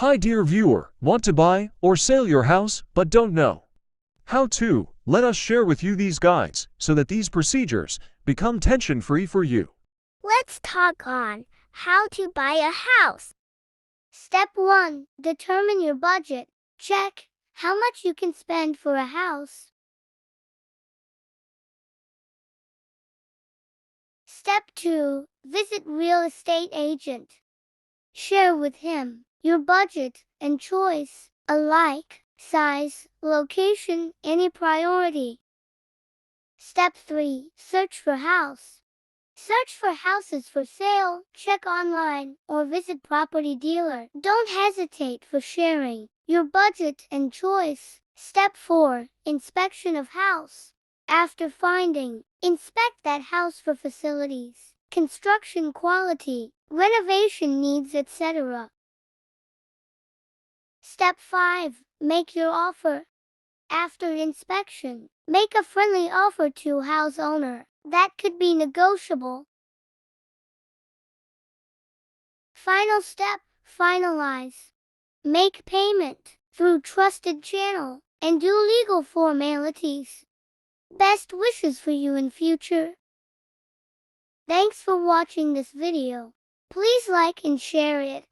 Hi dear viewer, want to buy or sell your house but don't know how to? Let us share with you these guides so that these procedures become tension-free for you. Let's talk on how to buy a house. Step 1. Determine your budget. Check how much you can spend for a house. Step 2. Visit real estate agent. Share with him your budget and choice, alike size, location, any priority. Step 3. Search for house. Search for houses for sale, check online, or visit property dealer. Don't hesitate for sharing your budget and choice. Step 4. Inspection of house. After finding, inspect that house for facilities, construction quality, renovation needs, etc. Step 5. Make your offer. After inspection, make a friendly offer to house owner that could be negotiable. Final step, finalize. Make payment through trusted channel and do legal formalities. Best wishes for you in future. Thanks for watching this video. Please like and share it.